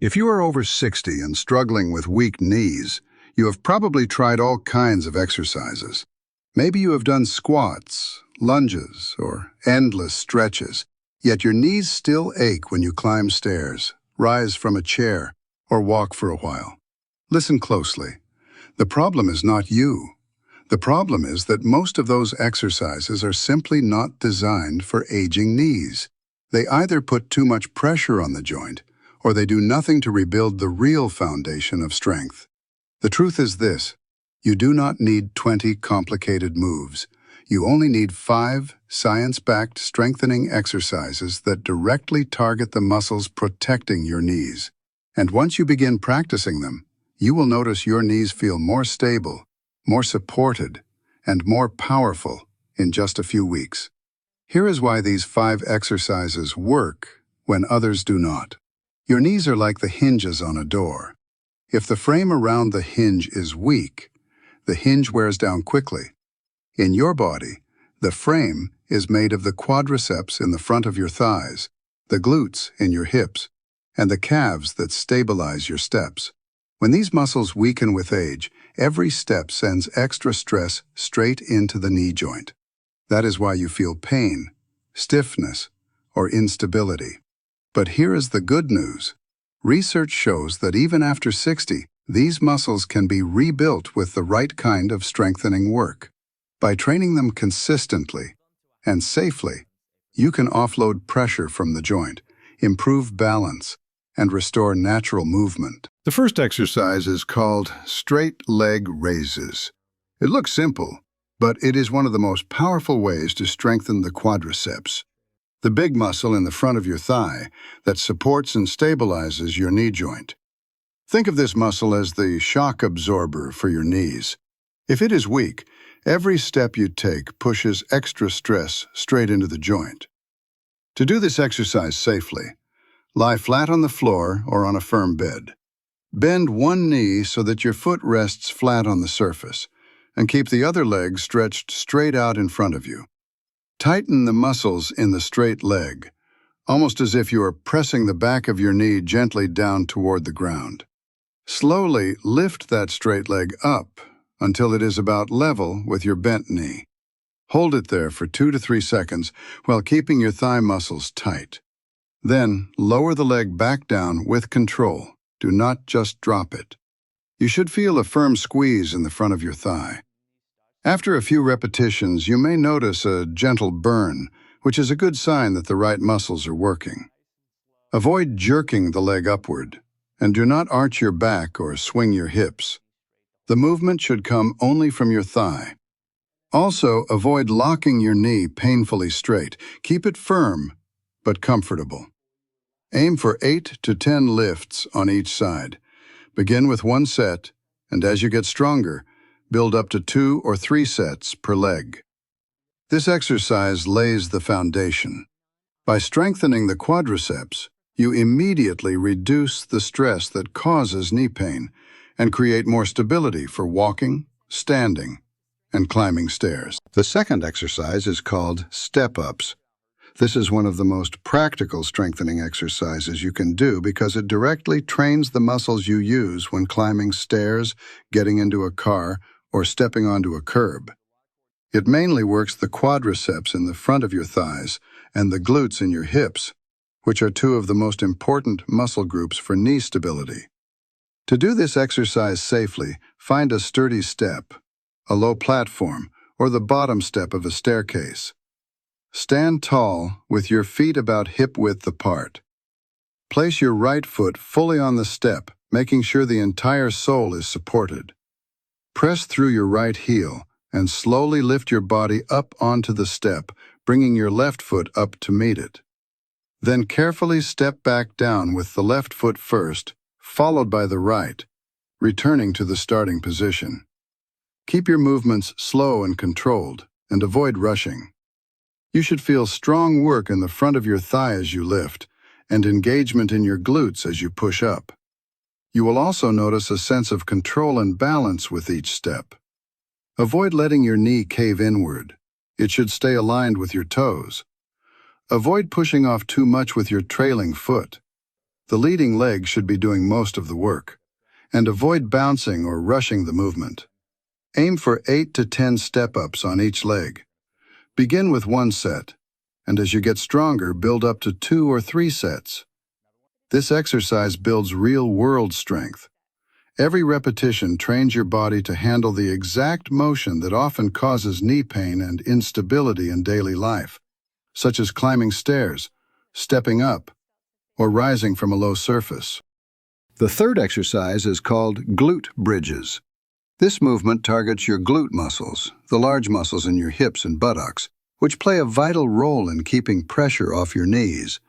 If you are over 60 and struggling with weak knees, you have probably tried all kinds of exercises. Maybe you have done squats, lunges, or endless stretches, yet your knees still ache when you climb stairs, rise from a chair, or walk for a while. Listen closely. The problem is not you. The problem is that most of those exercises are simply not designed for aging knees. They either put too much pressure on the joint, or they do nothing to rebuild the real foundation of strength. The truth is this: you do not need 20 complicated moves. You only need 5 science-backed strengthening exercises that directly target the muscles protecting your knees. And once you begin practicing them, you will notice your knees feel more stable, more supported, and more powerful in just a few weeks. Here is why these 5 exercises work when others do not. Your knees are like the hinges on a door. If the frame around the hinge is weak, the hinge wears down quickly. In your body, the frame is made of the quadriceps in the front of your thighs, the glutes in your hips, and the calves that stabilize your steps. When these muscles weaken with age, every step sends extra stress straight into the knee joint. That is why you feel pain, stiffness, or instability. But here is the good news. Research shows that even after 60, these muscles can be rebuilt with the right kind of strengthening work. By training them consistently and safely, you can offload pressure from the joint, improve balance, and restore natural movement. The first exercise is called straight leg raises. It looks simple, but it is one of the most powerful ways to strengthen the quadriceps, the big muscle in the front of your thigh that supports and stabilizes your knee joint. Think of this muscle as the shock absorber for your knees. If it is weak, every step you take pushes extra stress straight into the joint. To do this exercise safely, lie flat on the floor or on a firm bed. Bend one knee so that your foot rests flat on the surface, and keep the other leg stretched straight out in front of you. Tighten the muscles in the straight leg, almost as if you are pressing the back of your knee gently down toward the ground. Slowly lift that straight leg up until it is about level with your bent knee. Hold it there for 2 to 3 seconds while keeping your thigh muscles tight. Then lower the leg back down with control. Do not just drop it. You should feel a firm squeeze in the front of your thigh. After a few repetitions, you may notice a gentle burn, which is a good sign that the right muscles are working. Avoid jerking the leg upward, and do not arch your back or swing your hips. The movement should come only from your thigh. Also, avoid locking your knee painfully straight. Keep it firm, but comfortable. Aim for 8 to 10 lifts on each side. Begin with 1 set, and as you get stronger, build up to 2 or 3 sets per leg. This exercise lays the foundation. By strengthening the quadriceps, you immediately reduce the stress that causes knee pain and create more stability for walking, standing, and climbing stairs. The second exercise is called step-ups. This is one of the most practical strengthening exercises you can do because it directly trains the muscles you use when climbing stairs, getting into a car, or stepping onto a curb. It mainly works the quadriceps in the front of your thighs and the glutes in your hips, which are 2 of the most important muscle groups for knee stability. To do this exercise safely, find a sturdy step, a low platform, or the bottom step of a staircase. Stand tall with your feet about hip-width apart. Place your right foot fully on the step, making sure the entire sole is supported. Press through your right heel and slowly lift your body up onto the step, bringing your left foot up to meet it. Then carefully step back down with the left foot first, followed by the right, returning to the starting position. Keep your movements slow and controlled, and avoid rushing. You should feel strong work in the front of your thigh as you lift, and engagement in your glutes as you push up. You will also notice a sense of control and balance with each step. Avoid letting your knee cave inward. It should stay aligned with your toes. Avoid pushing off too much with your trailing foot. The leading leg should be doing most of the work, and avoid bouncing or rushing the movement. Aim for 8 to 10 step-ups on each leg. Begin with 1 set, and as you get stronger, build up to 2 or 3 sets. This exercise builds real-world strength. Every repetition trains your body to handle the exact motion that often causes knee pain and instability in daily life, such as climbing stairs, stepping up, or rising from a low surface. The third exercise is called Glute Bridges. This movement targets your glute muscles, the large muscles in your hips and buttocks, which play a vital role in keeping pressure off your knees.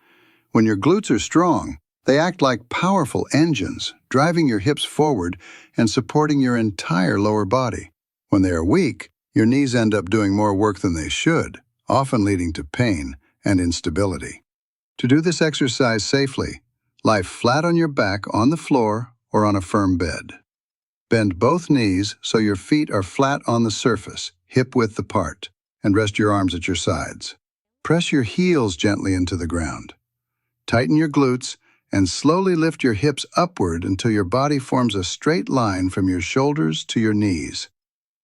When your glutes are strong, they act like powerful engines, driving your hips forward and supporting your entire lower body. When they are weak, your knees end up doing more work than they should, often leading to pain and instability. To do this exercise safely, lie flat on your back on the floor or on a firm bed. Bend both knees so your feet are flat on the surface, hip-width apart, and rest your arms at your sides. Press your heels gently into the ground. Tighten your glutes and slowly lift your hips upward until your body forms a straight line from your shoulders to your knees.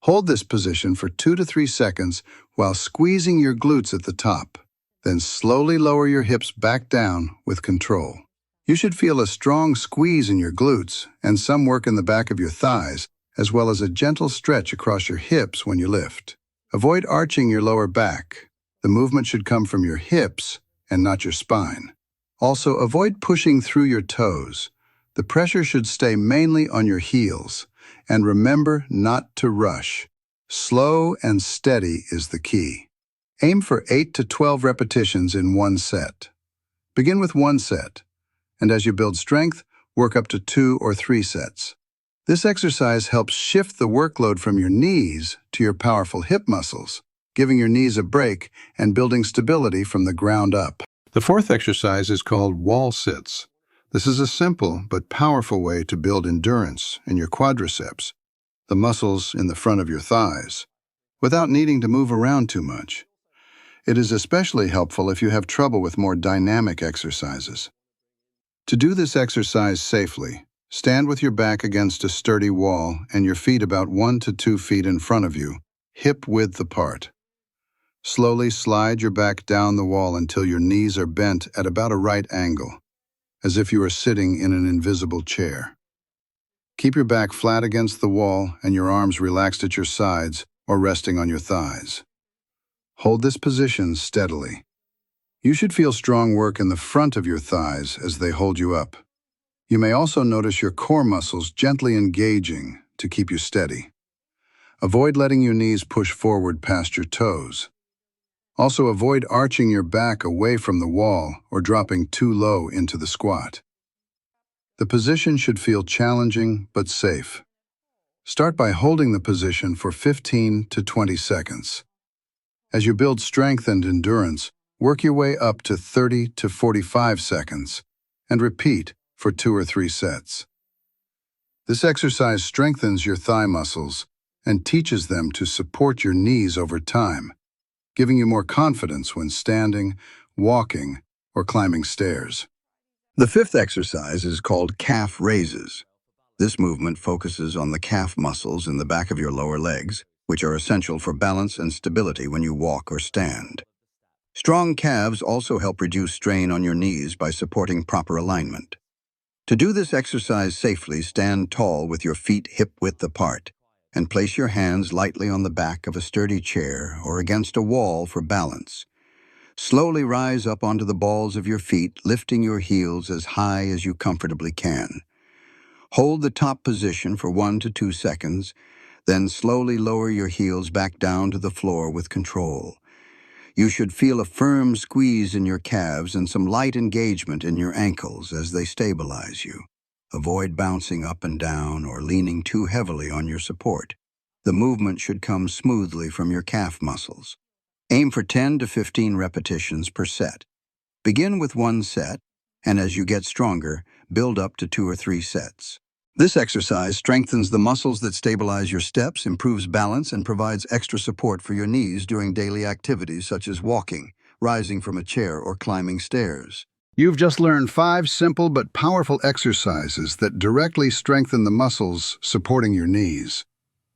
Hold this position for 2 to 3 seconds while squeezing your glutes at the top. Then slowly lower your hips back down with control. You should feel a strong squeeze in your glutes and some work in the back of your thighs, as well as a gentle stretch across your hips when you lift. Avoid arching your lower back. The movement should come from your hips and not your spine. Also, avoid pushing through your toes. The pressure should stay mainly on your heels. And remember not to rush. Slow and steady is the key. Aim for 8 to 12 repetitions in 1 set. Begin with 1 set, and as you build strength, work up to 2 or 3 sets. This exercise helps shift the workload from your knees to your powerful hip muscles, giving your knees a break and building stability from the ground up. The fourth exercise is called wall sits. This is a simple but powerful way to build endurance in your quadriceps, the muscles in the front of your thighs, without needing to move around too much. It is especially helpful if you have trouble with more dynamic exercises. To do this exercise safely, stand with your back against a sturdy wall and your feet about 1 to 2 feet in front of you, hip-width apart. Slowly slide your back down the wall until your knees are bent at about a right angle, as if you are sitting in an invisible chair. Keep your back flat against the wall and your arms relaxed at your sides or resting on your thighs. Hold this position steadily. You should feel strong work in the front of your thighs as they hold you up. You may also notice your core muscles gently engaging to keep you steady. Avoid letting your knees push forward past your toes. Also, avoid arching your back away from the wall or dropping too low into the squat. The position should feel challenging but safe. Start by holding the position for 15 to 20 seconds. As you build strength and endurance, work your way up to 30 to 45 seconds and repeat for 2 or 3 sets. This exercise strengthens your thigh muscles and teaches them to support your knees over time, giving you more confidence when standing, walking, or climbing stairs. The fifth exercise is called calf raises. This movement focuses on the calf muscles in the back of your lower legs, which are essential for balance and stability when you walk or stand. Strong calves also help reduce strain on your knees by supporting proper alignment. To do this exercise safely, stand tall with your feet hip-width apart and place your hands lightly on the back of a sturdy chair or against a wall for balance. Slowly rise up onto the balls of your feet, lifting your heels as high as you comfortably can. Hold the top position for 1 to 2 seconds, then slowly lower your heels back down to the floor with control. You should feel a firm squeeze in your calves and some light engagement in your ankles as they stabilize you. Avoid bouncing up and down or leaning too heavily on your support. The movement should come smoothly from your calf muscles. Aim for 10 to 15 repetitions per set. Begin with 1 set, and as you get stronger, build up to 2 or 3 sets. This exercise strengthens the muscles that stabilize your steps, improves balance, and provides extra support for your knees during daily activities such as walking, rising from a chair, or climbing stairs. You've just learned 5 simple but powerful exercises that directly strengthen the muscles supporting your knees.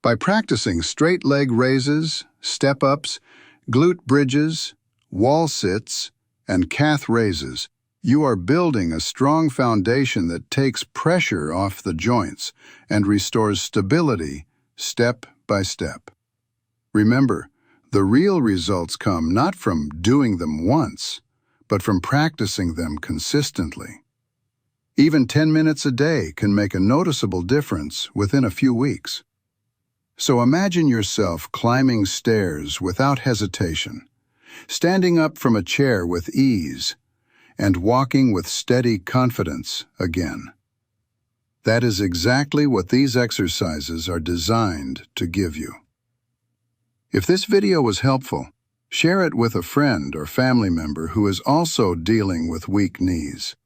By practicing straight leg raises, step-ups, glute bridges, wall sits, and calf raises, you are building a strong foundation that takes pressure off the joints and restores stability step by step. Remember, the real results come not from doing them once, but from practicing them consistently. Even 10 minutes a day can make a noticeable difference within a few weeks. So imagine yourself climbing stairs without hesitation, standing up from a chair with ease, and walking with steady confidence again. That is exactly what these exercises are designed to give you. If this video was helpful, share it with a friend or family member who is also dealing with weak knees.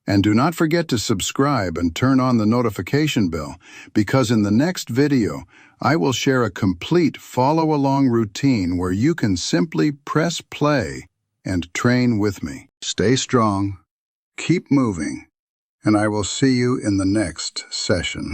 And do not forget to subscribe and turn on the notification bell, because in the next video, I will share a complete follow-along routine where you can simply press play and train with me. Stay strong, keep moving, and I will see you in the next session.